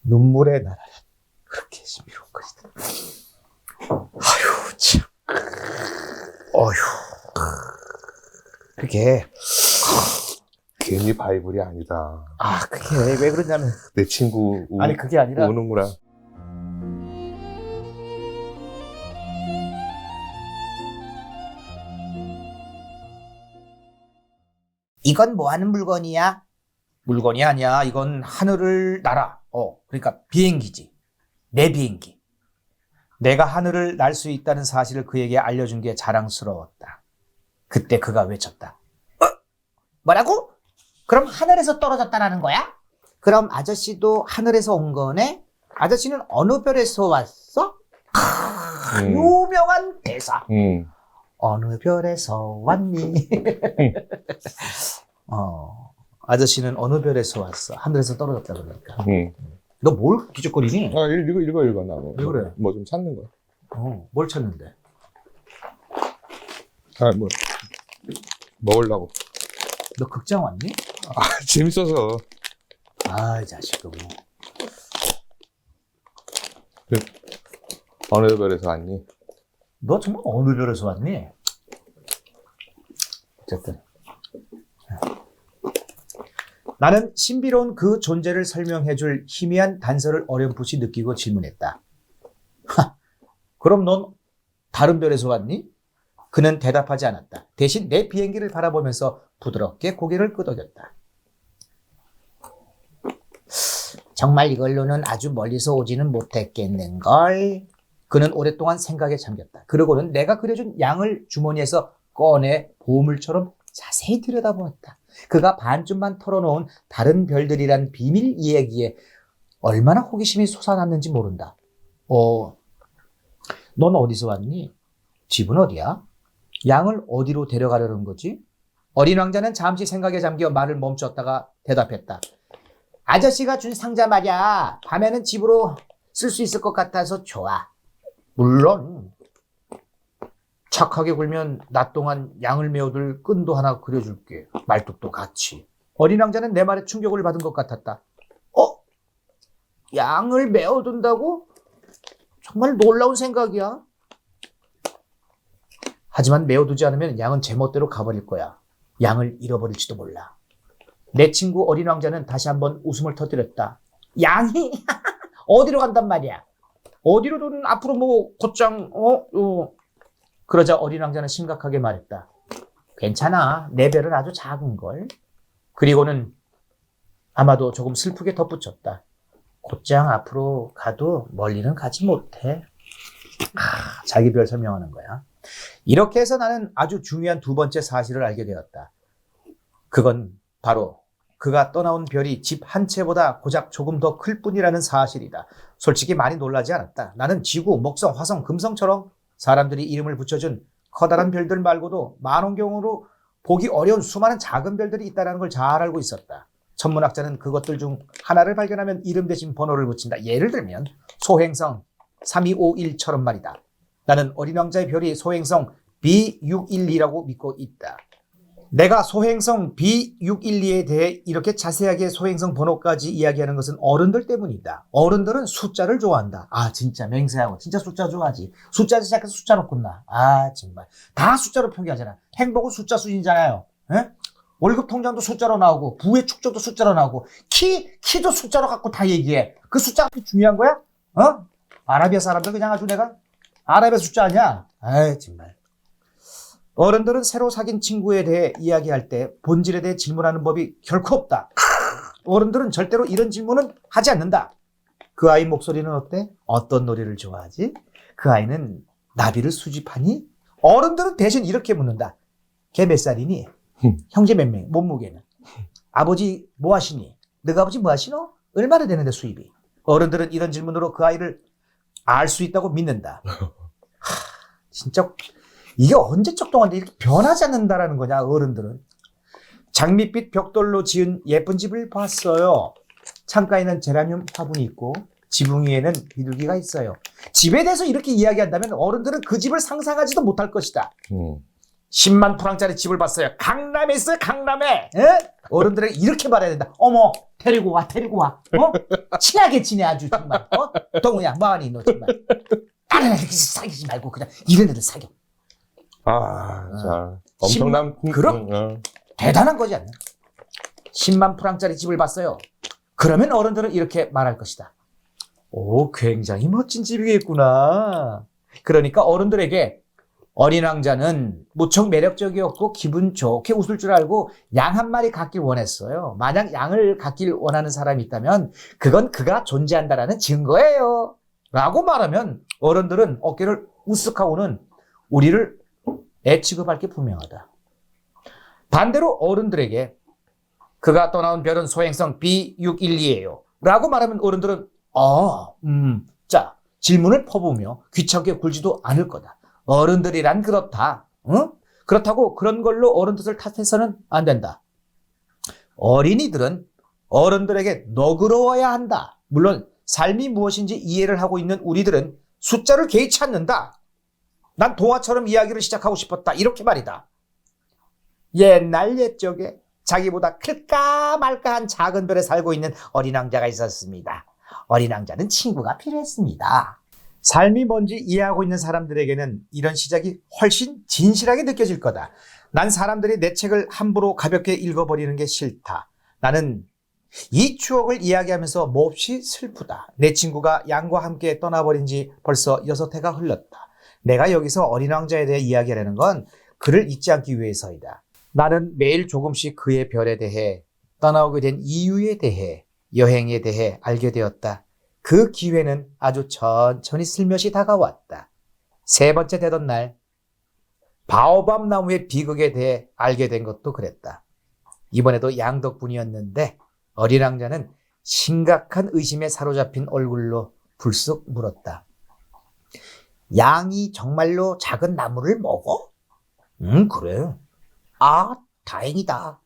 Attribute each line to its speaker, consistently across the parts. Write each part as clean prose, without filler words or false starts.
Speaker 1: 눈물의 나라는 그렇게 신비로운 것이다. 아휴, 참. 어휴. 그게
Speaker 2: 괜히 바이블이 아니다.
Speaker 1: 그게 왜 그러냐면
Speaker 2: 내 친구
Speaker 1: 아니 그게 아니라
Speaker 2: 우는구나.
Speaker 1: 이건 뭐 하는 물건이야? 물건이 아니야. 이건 하늘을 날아. 그러니까 비행기지. 내 비행기. 내가 하늘을 날 수 있다는 사실을 그에게 알려준 게 자랑스러웠다. 그때 그가 외쳤다. 뭐라고? 그럼 하늘에서 떨어졌다라는 거야? 그럼 아저씨도 하늘에서 온 거네? 아저씨는 어느 별에서 왔어? 유명한 대사. 어느 별에서 왔니? 아저씨는 어느 별에서 왔어? 하늘에서 떨어졌다 그러니까. 너 뭘 뒤적거리니?
Speaker 2: 읽어. 나
Speaker 1: 왜 그래?
Speaker 2: 뭐 좀 찾는 거야.
Speaker 1: 뭘 찾는데?
Speaker 2: 뭐 먹으려고.
Speaker 1: 너 극장 왔니?
Speaker 2: 재밌어서.
Speaker 1: 이 자식도 뭐.
Speaker 2: 어느 별에서 왔니?
Speaker 1: 너 정말 어느 별에서 왔니? 어쨌든. 나는 신비로운 그 존재를 설명해줄 희미한 단서를 어렴풋이 느끼고 질문했다. 그럼 넌 다른 별에서 왔니? 그는 대답하지 않았다. 대신 내 비행기를 바라보면서 부드럽게 고개를 끄덕였다. 정말 이걸로는 아주 멀리서 오지는 못했겠는걸. 그는 오랫동안 생각에 잠겼다. 그러고는 내가 그려준 양을 주머니에서 꺼내 보물처럼 자세히 들여다보았다. 그가 반쯤만 털어놓은 다른 별들이란 비밀 이야기에 얼마나 호기심이 솟아났는지 모른다. 넌 어디서 왔니? 집은 어디야? 양을 어디로 데려가려는 거지? 어린 왕자는 잠시 생각에 잠겨 말을 멈췄다가 대답했다. 아저씨가 준 상자 말이야. 밤에는 집으로 쓸 수 있을 것 같아서 좋아. 물론 착하게 굴면 낮 동안 양을 메어둘 끈도 하나 그려줄게. 말뚝도 같이. 어린 왕자는 내 말에 충격을 받은 것 같았다. 양을 메어둔다고? 정말 놀라운 생각이야. 하지만 메어두지 않으면 양은 제멋대로 가버릴 거야. 양을 잃어버릴지도 몰라. 내 친구 어린 왕자는 다시 한번 웃음을 터뜨렸다. 양이? 어디로 간단 말이야? 어디로든 앞으로 뭐 곧장 그러자 어린 왕자는 심각하게 말했다. 괜찮아. 내 별은 아주 작은걸. 그리고는 아마도 조금 슬프게 덧붙였다. 곧장 앞으로 가도 멀리는 가지 못해. 자기 별 설명하는 거야. 이렇게 해서 나는 아주 중요한 두 번째 사실을 알게 되었다. 그건 바로 그가 떠나온 별이 집 한 채보다 고작 조금 더 클 뿐이라는 사실이다. 솔직히 많이 놀라지 않았다. 나는 지구, 목성, 화성, 금성처럼 사람들이 이름을 붙여준 커다란 별들 말고도 만원경으로 보기 어려운 수많은 작은 별들이 있다는 걸 잘 알고 있었다. 천문학자는 그것들 중 하나를 발견하면 이름 대신 번호를 붙인다. 예를 들면 소행성 3251처럼 말이다. 나는 어린 왕자의 별이 소행성 B612라고 믿고 있다. 내가 소행성 B612에 대해 이렇게 자세하게 소행성 번호까지 이야기하는 것은 어른들 때문이다. 어른들은 숫자를 좋아한다. 진짜 맹세하고 진짜 숫자 좋아하지. 숫자에서 시작해서 숫자로 끝나. 정말 다 숫자로 표기하잖아. 행복은 숫자 수준이잖아요. 에? 월급 통장도 숫자로 나오고 부의 축적도 숫자로 나오고 키도 숫자로 갖고 다 얘기해. 그 숫자가 그렇게 중요한 거야? 아라비아 사람들 그냥 아주 내가 아라비아 숫자 아니야? 정말. 어른들은 새로 사귄 친구에 대해 이야기할 때 본질에 대해 질문하는 법이 결코 없다. 어른들은 절대로 이런 질문은 하지 않는다. 그 아이 목소리는 어때? 어떤 노래를 좋아하지? 그 아이는 나비를 수집하니? 어른들은 대신 이렇게 묻는다. 걔 몇 살이니? 형제 몇 명? 몸무게는? 아버지 뭐 하시니? 너가 아버지 뭐 하시노? 얼마나 되는데 수입이? 어른들은 이런 질문으로 그 아이를 알 수 있다고 믿는다. 진짜 이게 언제적 동안 이렇게 변하지 않는다라는 거냐, 어른들은. 장밋빛 벽돌로 지은 예쁜 집을 봤어요. 창가에는 제라늄 화분이 있고 지붕 위에는 비둘기가 있어요. 집에 대해서 이렇게 이야기한다면 어른들은 그 집을 상상하지도 못할 것이다. 10만 프랑짜리 집을 봤어요. 강남에 있어요, 강남에. 에? 어른들에게 이렇게 말해야 된다. 어머, 데리고 와, 데리고 와. 친하게 지내, 아주 정말. 동우야, 뭐하니, 너 정말. 다른 애들 사귀지 말고 그냥 이런 애들 사귀어.
Speaker 2: 자, 엄청난.
Speaker 1: 그럼 대단한 거지 않나? 10만 프랑짜리 집을 봤어요. 그러면 어른들은 이렇게 말할 것이다. 오, 굉장히 멋진 집이겠구나. 그러니까 어른들에게 어린 왕자는 무척 매력적이었고 기분 좋게 웃을 줄 알고 양 한 마리 갖길 원했어요. 만약 양을 갖길 원하는 사람이 있다면 그건 그가 존재한다라는 증거예요. 라고 말하면 어른들은 어깨를 으쓱하고는 우리를 애취급할 게 분명하다. 반대로 어른들에게 그가 떠나온 별은 소행성 B612예요. 라고 말하면 어른들은 자, 질문을 퍼부으며 귀찮게 굴지도 않을 거다. 어른들이란 그렇다. 응? 그렇다고 그런 걸로 어른 뜻을 탓해서는 안 된다. 어린이들은 어른들에게 너그러워야 한다. 물론 삶이 무엇인지 이해를 하고 있는 우리들은 숫자를 개의치 않는다. 난 동화처럼 이야기를 시작하고 싶었다. 이렇게 말이다. 옛날 옛적에 자기보다 클까 말까한 작은 별에 살고 있는 어린 왕자가 있었습니다. 어린 왕자는 친구가 필요했습니다. 삶이 뭔지 이해하고 있는 사람들에게는 이런 시작이 훨씬 진실하게 느껴질 거다. 난 사람들이 내 책을 함부로 가볍게 읽어버리는 게 싫다. 나는 이 추억을 이야기하면서 몹시 슬프다. 내 친구가 양과 함께 떠나버린 지 벌써 6해가 흘렀다. 내가 여기서 어린 왕자에 대해 이야기하려는 건 그를 잊지 않기 위해서이다. 나는 매일 조금씩 그의 별에 대해, 떠나오게 된 이유에 대해, 여행에 대해 알게 되었다. 그 기회는 아주 천천히 슬며시 다가왔다. 3번째 되던 날, 바오밥 나무의 비극에 대해 알게 된 것도 그랬다. 이번에도 양 덕분이었는데 어린 왕자는 심각한 의심에 사로잡힌 얼굴로 불쑥 물었다. 양이 정말로 작은 나무를 먹어? 그래. 다행이다.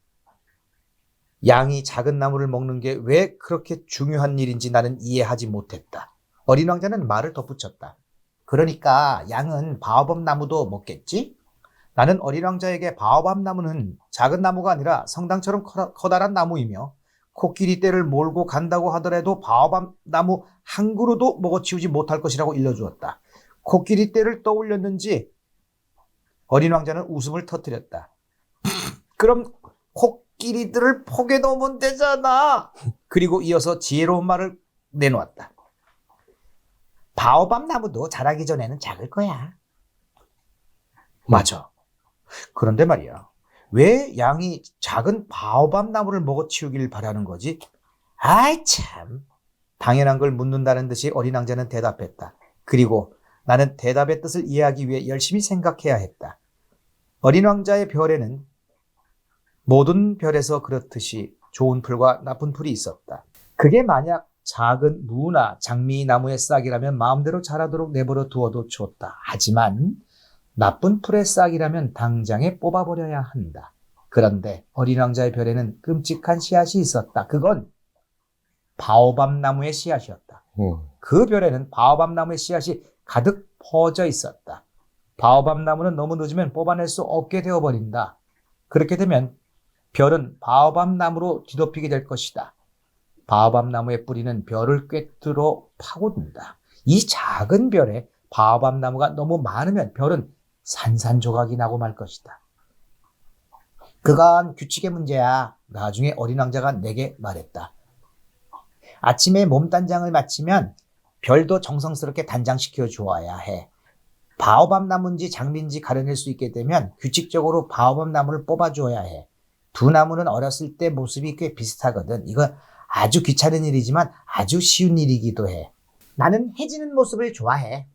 Speaker 1: 양이 작은 나무를 먹는 게 왜 그렇게 중요한 일인지 나는 이해하지 못했다. 어린 왕자는 말을 덧붙였다. 그러니까 양은 바오밥 나무도 먹겠지? 나는 어린 왕자에게 바오밥 나무는 작은 나무가 아니라 성당처럼 커다란 나무이며 코끼리 떼를 몰고 간다고 하더라도 바오밥 나무 한 그루도 먹어치우지 못할 것이라고 일러주었다. 코끼리 떼를 떠올렸는지 어린 왕자는 웃음을 터뜨렸다. 그럼 코끼리들을 포개 놓으면 되잖아. 그리고 이어서 지혜로운 말을 내놓았다. 바오밥 나무도 자라기 전에는 작을 거야. 맞아. 그런데 말이야. 왜 양이 작은 바오밥 나무를 먹어치우길 바라는 거지? 아이 참. 당연한 걸 묻는다는 듯이 어린 왕자는 대답했다. 그리고 나는 대답의 뜻을 이해하기 위해 열심히 생각해야 했다. 어린 왕자의 별에는 모든 별에서 그렇듯이 좋은 풀과 나쁜 풀이 있었다. 그게 만약 작은 무나 장미나무의 싹이라면 마음대로 자라도록 내버려 두어도 좋다. 하지만 나쁜 풀의 싹이라면 당장에 뽑아버려야 한다. 그런데 어린 왕자의 별에는 끔찍한 씨앗이 있었다. 그건 바오밥 나무의 씨앗이었다. 그 별에는 바오밥 나무의 씨앗이 가득 퍼져 있었다. 바오밥 나무는 너무 늦으면 뽑아낼 수 없게 되어버린다. 그렇게 되면 별은 바오밥 나무로 뒤덮이게 될 것이다. 바오밥 나무의 뿌리는 별을 꿰뚫어 파고든다. 이 작은 별에 바오밥 나무가 너무 많으면 별은 산산조각이 나고 말 것이다. 그건 규칙의 문제야. 나중에 어린 왕자가 내게 말했다. 아침에 몸단장을 마치면 별도 정성스럽게 단장시켜 주어야 해. 바오밥 나무인지 장미인지 가려낼 수 있게 되면 규칙적으로 바오밥 나무를 뽑아주어야 해. 두 나무는 어렸을 때 모습이 꽤 비슷하거든. 이건 아주 귀찮은 일이지만 아주 쉬운 일이기도 해. 나는 해 지는 모습을 좋아해.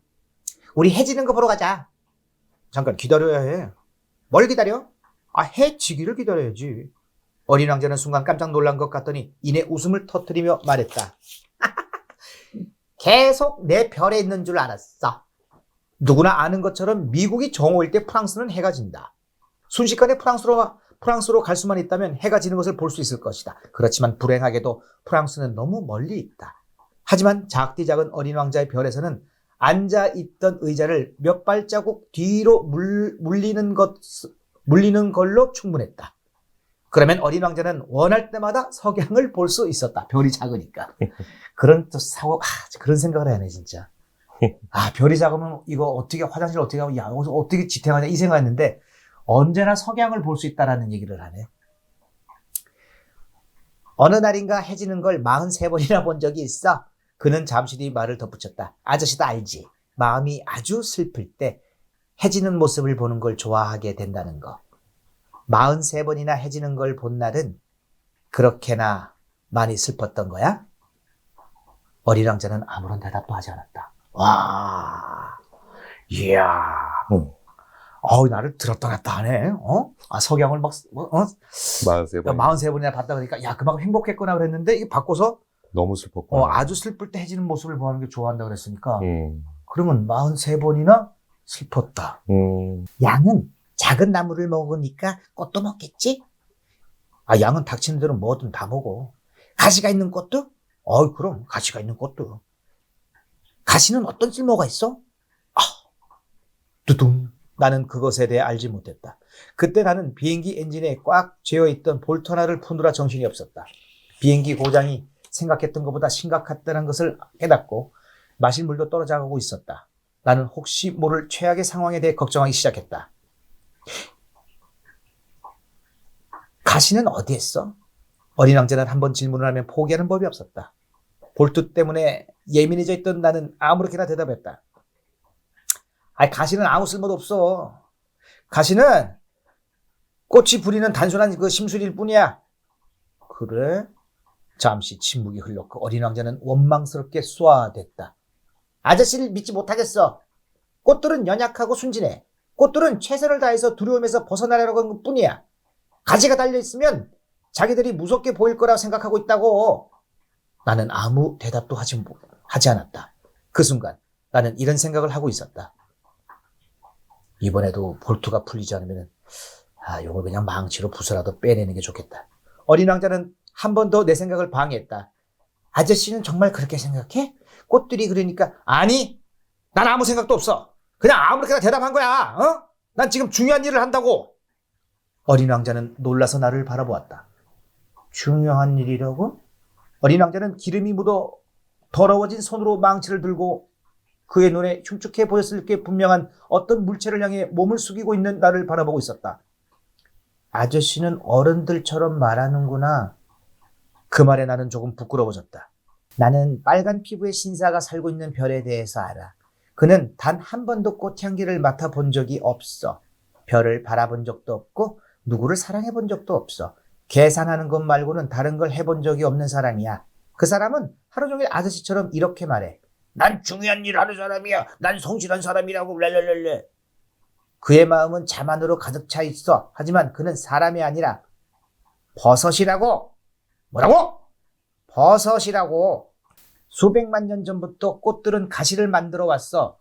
Speaker 1: 우리 해 지는 거 보러 가자. 잠깐 기다려야 해. 뭘 기다려? 해 지기를 기다려야지. 어린 왕자는 순간 깜짝 놀란 것 같더니 이내 웃음을 터뜨리며 말했다. 계속 내 별에 있는 줄 알았어. 누구나 아는 것처럼 미국이 정오일 때 프랑스는 해가 진다. 순식간에 프랑스로 갈 수만 있다면 해가 지는 것을 볼 수 있을 것이다. 그렇지만 불행하게도 프랑스는 너무 멀리 있다. 하지만 작디 작은 어린 왕자의 별에서는 앉아있던 의자를 몇 발자국 뒤로 물리는 것 물리는 걸로 충분했다. 그러면 어린 왕자는 원할 때마다 석양을 볼 수 있었다. 별이 작으니까. 그런 또 그런 생각을 해야 해, 진짜. 별이 작으면 이거 어떻게 화장실 어떻게 하고, 여기서 어떻게 지탱하냐 이 생각했는데 언제나 석양을 볼 수 있다라는 얘기를 하네. 어느 날인가 해지는 걸 43번이나 본 적이 있어. 그는 잠시 뒤 말을 덧붙였다. 아저씨도 알지. 마음이 아주 슬플 때 해지는 모습을 보는 걸 좋아하게 된다는 거. 43번이나 해지는 걸 본 날은 그렇게나 많이 슬펐던 거야? 어린 왕자는 아무런 대답도 하지 않았다. 와, 이야, 나를 들었다 놨다 하네. 석양을 막,
Speaker 2: 43번.
Speaker 1: 43번이나 봤다 그러니까, 그만큼 행복했구나 그랬는데, 이게 바꿔서,
Speaker 2: 너무 슬펐고.
Speaker 1: 아주 슬플 때 해지는 모습을 보는 게 좋아한다 그랬으니까, 그러면 43번이나 슬펐다. 양은 작은 나무를 먹으니까 꽃도 먹겠지? 양은 닥치는 대로 뭐든 다 먹어. 가시가 있는 꽃도? 그럼 가시가 있는 꽃도. 가시는 어떤 쓸모가 있어? 두둥. 나는 그것에 대해 알지 못했다. 그때 나는 비행기 엔진에 꽉 죄어있던 볼트 하나를 푸느라 정신이 없었다. 비행기 고장이 생각했던 것보다 심각했다는 것을 깨닫고 마실 물도 떨어져가고 있었다. 나는 혹시 모를 최악의 상황에 대해 걱정하기 시작했다. 가시는 어디에 있어? 어린 왕자는 한번 질문을 하면 포기하는 법이 없었다. 볼트 때문에 예민해져 있던 나는 아무렇게나 대답했다. 가시는 아무 쓸모도 없어. 가시는 꽃이 부리는 단순한 그 심술일 뿐이야. 그래? 잠시 침묵이 흘렀고 어린 왕자는 원망스럽게 쏘아댔다. 아저씨를 믿지 못하겠어. 꽃들은 연약하고 순진해. 꽃들은 최선을 다해서 두려움에서 벗어나려고 하는 것뿐이야. 가지가 달려있으면 자기들이 무섭게 보일 거라고 생각하고 있다고. 나는 아무 대답도 하지 않았다. 그 순간 나는 이런 생각을 하고 있었다. 이번에도 볼트가 풀리지 않으면 이걸 그냥 망치로 부숴라도 빼내는 게 좋겠다. 어린 왕자는 한 번 더 내 생각을 방해했다. 아저씨는 정말 그렇게 생각해? 꽃들이 그러니까. 아니, 난 아무 생각도 없어. 그냥 아무렇게나 대답한 거야. 난 지금 중요한 일을 한다고. 어린 왕자는 놀라서 나를 바라보았다. 중요한 일이라고? 어린 왕자는 기름이 묻어 더러워진 손으로 망치를 들고 그의 눈에 흉측해 보였을 게 분명한 어떤 물체를 향해 몸을 숙이고 있는 나를 바라보고 있었다. 아저씨는 어른들처럼 말하는구나. 그 말에 나는 조금 부끄러워졌다. 나는 빨간 피부의 신사가 살고 있는 별에 대해서 알아. 그는 단 한 번도 꽃향기를 맡아본 적이 없어. 별을 바라본 적도 없고 누구를 사랑해본 적도 없어. 계산하는 것 말고는 다른 걸 해본 적이 없는 사람이야. 그 사람은 하루 종일 아저씨처럼 이렇게 말해. 난 중요한 일을 하는 사람이야. 난 성실한 사람이라고. 랄랄랄레. 그의 마음은 자만으로 가득 차 있어. 하지만 그는 사람이 아니라 버섯이라고. 뭐라고? 버섯이라고. 수백만 년 전부터 꽃들은 가시를 만들어 왔어.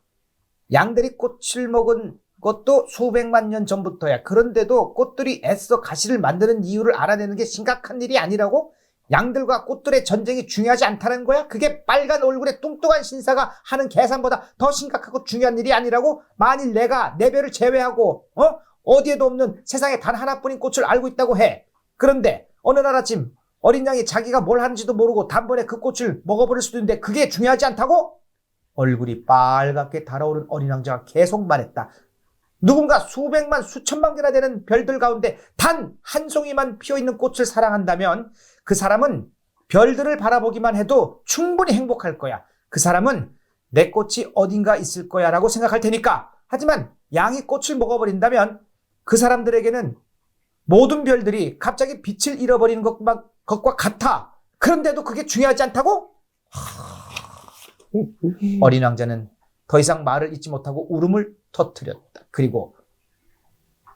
Speaker 1: 양들이 꽃을 먹은 것도 수백만 년 전부터야. 그런데도 꽃들이 애써 가시를 만드는 이유를 알아내는 게 심각한 일이 아니라고? 양들과 꽃들의 전쟁이 중요하지 않다는 거야? 그게 빨간 얼굴의 뚱뚱한 신사가 하는 계산보다 더 심각하고 중요한 일이 아니라고? 만일 내가 내 별을 제외하고 어디에도 없는 세상에 단 하나뿐인 꽃을 알고 있다고 해. 그런데 어느 날 아침 어린 양이 자기가 뭘 하는지도 모르고 단번에 그 꽃을 먹어버릴 수도 있는데 그게 중요하지 않다고? 얼굴이 빨갛게 달아오른 어린 왕자가 계속 말했다. 누군가 수백만 수천만 개나 되는 별들 가운데 단 한 송이만 피어있는 꽃을 사랑한다면 그 사람은 별들을 바라보기만 해도 충분히 행복할 거야. 그 사람은 내 꽃이 어딘가 있을 거야 라고 생각할 테니까. 하지만 양이 꽃을 먹어버린다면 그 사람들에게는 모든 별들이 갑자기 빛을 잃어버리는 것과 같아. 그런데도 그게 중요하지 않다고? 어린 왕자는 더 이상 말을 잇지 못하고 울음을 터뜨렸다. 그리고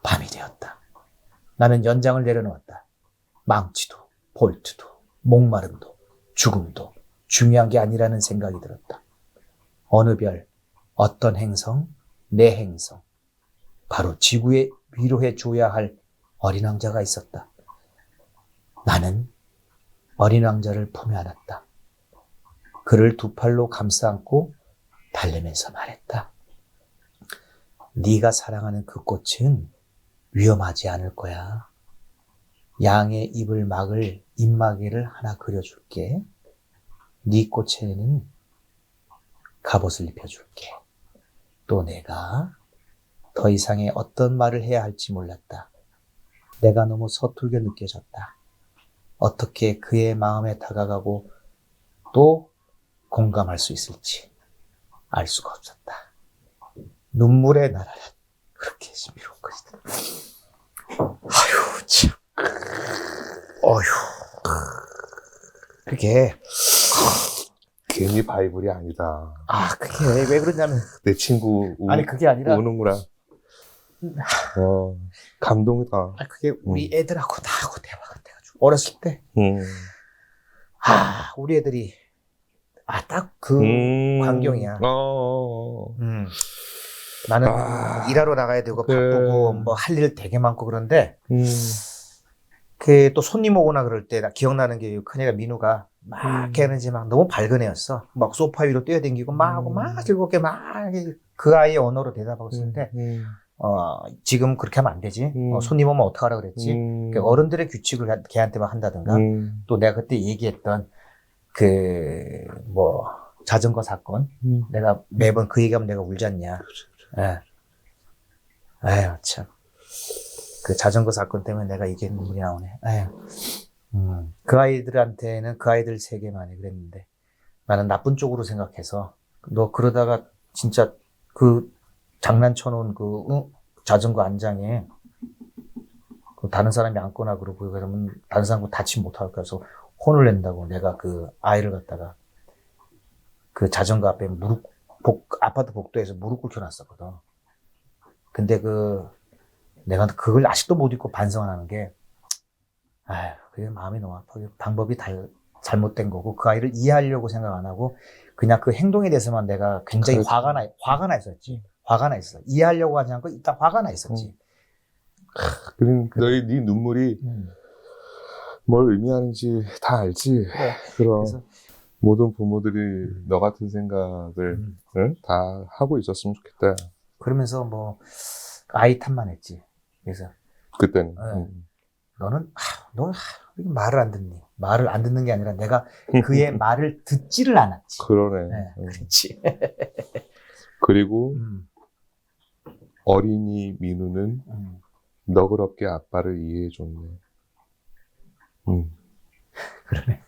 Speaker 1: 밤이 되었다. 나는 연장을 내려놓았다. 망치도 볼트도 목마름도 죽음도 중요한 게 아니라는 생각이 들었다. 어느 별, 어떤 행성, 내 행성. 바로 지구에 위로해 줘야 할 어린 왕자가 있었다. 나는 어린 왕자를 품에 안았다. 그를 두 팔로 감싸 안고 달래면서 말했다. 네가 사랑하는 그 꽃은 위험하지 않을 거야. 양의 입을 막을 입마개를 하나 그려줄게. 네 꽃에는 갑옷을 입혀줄게. 또 내가 더 이상의 어떤 말을 해야 할지 몰랐다. 내가 너무 서툴게 느껴졌다. 어떻게 그의 마음에 다가가고 또 공감할 수 있을지 알 수가 없었다. 눈물의 나라라 그렇게 신비로운 것이다. 아휴 참. 어휴. 그게
Speaker 2: 괜히 바이블이 아니다.
Speaker 1: 그게 왜 그러냐면
Speaker 2: 내 친구
Speaker 1: 아니 그게 아니라
Speaker 2: 우는구나. 감동이다.
Speaker 1: 그게 우리 애들하고 나하고 대화가 돼가지고 어렸을 때 우리 애들이 딱 그 광경이야. 나는 일하러 나가야 되고 바쁘고 뭐 할 일 되게 많고 그런데 그 또 손님 오거나 그럴 때 나 기억나는 게 큰애가 민우가 막 걔는지 막 너무 밝은 애였어. 막 소파 위로 뛰어다니고 막 하고 막 즐겁게 막 그 아이의 언어로 대답하고 있었는데 지금 그렇게 하면 안 되지. 손님 오면 어떡하라 그랬지. 그러니까 어른들의 규칙을 걔한테 막 한다든가 또 내가 그때 얘기했던 그 뭐 자전거 사건 내가 매번 그 얘기하면 내가 울지 않냐. 예. 아유 참. 그 자전거 사건 때문에 내가 이게 눈물이 나오네. 그 아이들한테는 그 아이들 세계만이 그랬는데 나는 나쁜 쪽으로 생각해서 너 그러다가 진짜 그 장난쳐놓은 그 자전거 안장에 그 다른 사람이 앉거나 그러고 그러면 다른 사람과 다치지 못할 거야. 그래서 혼을 낸다고 내가 그 아이를 갖다가 그 자전거 앞에 아파트 복도에서 무릎 꿇혀놨었거든. 근데 내가 그걸 아직도 못 잊고 반성하는 게, 그게 마음이 너무 아파. 방법이 잘못된 거고, 그 아이를 이해하려고 생각 안 하고, 그냥 그 행동에 대해서만 내가 굉장히
Speaker 2: 그렇지.
Speaker 1: 화가 나 있었지. 화가 나 있어. 이해하려고 하지 않고 일단 화가 나 있었지.
Speaker 2: 네 눈물이 뭘 의미하는지 다 알지.
Speaker 1: 그래.
Speaker 2: 그럼
Speaker 1: 그래서
Speaker 2: 모든 부모들이 너 같은 생각을 다 하고 있었으면 좋겠다.
Speaker 1: 그러면서 뭐, 아이 탓만 했지. 그래서,
Speaker 2: 그때는.
Speaker 1: 너는, 너 말을 안 듣니? 말을 안 듣는 게 아니라 내가 그의 말을 듣지를 않았지.
Speaker 2: 그러네.
Speaker 1: 네, 그렇지.
Speaker 2: 그리고 어린이 민우는 너그럽게 아빠를 이해해줬네.
Speaker 1: 그러네.